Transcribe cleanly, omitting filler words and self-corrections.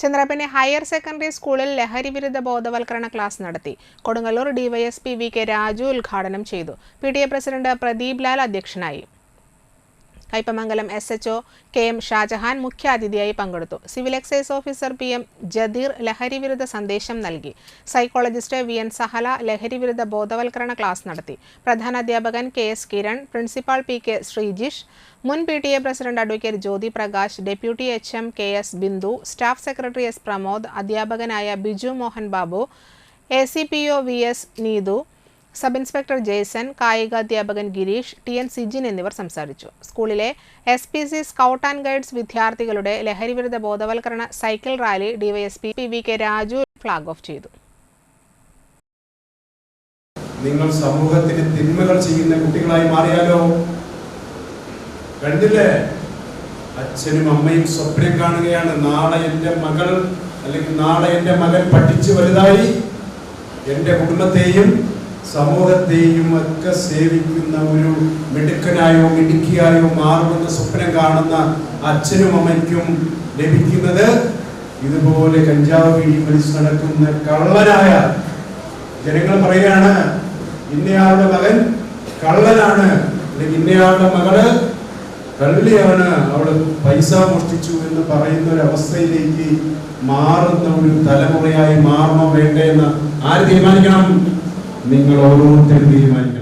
ചന്ദ്രപ്പനെ higher secondary സ്കൂളിൽ ലഹരിവിരുദ്ധ ബോധവൽക്കരണ ക്ലാസ് നടത്തി. Kodungallur DYSP V K Raju ഉദ്ഘാടനം ചെയ്തു. PTA പ്രസിഡന്റ് പ്രദീപ് ലാൽ അധ്യക്ഷനായി. Kaipamangalam SHO K M Shajahan മുഖ്യാതിഥിയായി പങ്കെടുത്തു. Civil excise officer PM Jadeer ലഹരിവിരുദ്ധ സന്ദേശം നൽകി. സൈക്കോളജിസ്റ്റ് VN സഹല ലഹരിവിരുദ്ധ ബോധവൽക്കരണ ക്ലാസ് നടത്തി. പ്രധാനാധ്യാപകൻ KS Kiran, principal PK Sreejish, മുൻ PTA president advocate Jyothi Prakash, deputy HM KS Bindu, staff secretary S Pramod, അധ്യാപകനായ Biju Mohan Babu, ACPO VS Neethu, sub inspector Jason, കായികാധ്യാപകൻ ഗിരീഷ്, TN സിജിൻ എന്നിവർ സംസാരിച്ചു. സ്കൂളിലെ SPC സ്കൗട്ട് ആൻഡ് ഗൈഡ്സ് വിദ്യാർത്ഥികളുടെ ലഹരിവിരുദ്ധ ബോധവൽക്കരണ cycle rally DYSP V K Raju flag off ചെയ്തു. നിങ്ങൾ സമൂഹത്തിന് തിന്മകൾ ചെയ്യുന്ന കുട്ടികളായി മാറിയാലോ? കണ്ടില്ലേ, അച്ഛനും അമ്മയും സ്വപ്നം കാണുകയാണ്, നാളെ എൻ്റെ മകൾ അല്ലെങ്കിൽ നാളെ എൻ്റെ മകൻ പഠിച്ചു വലുതായി എൻ്റെ കുടുംബത്തെയും സമൂഹത്തെയും ഒക്കെ സേവിക്കുന്ന ഒരു മിടുക്കനായോ മിടുക്കിയായോ മാറുമെന്ന് സ്വപ്നം കാണുന്ന അച്ഛനും അമ്മയ്ക്കും ലഭിക്കുന്നത് ഇതുപോലെ കഞ്ചാവ് വീടി വലിച്ച് നടക്കുന്ന കള്ളനായ ജനങ്ങൾ പറയുകയാണ്, ഇന്നയാളുടെ മകൻ കള്ളനാണ്, അല്ലെങ്കിൽ ഇന്നയാളുടെ മകള് കള്ളിയാണ്, അവള് പൈസ മോഷ്ടിച്ചു എന്ന് പറയുന്ന ഒരു അവസ്ഥയിലേക്ക് മാറുന്ന ഒരു തലമുറയായി മാറണോ വേണ്ടേ എന്ന് ആര് തീരുമാനിക്കണം? നിങ്ങൾ ഓരോരുത്തരും തീരുമാനിക്കണം.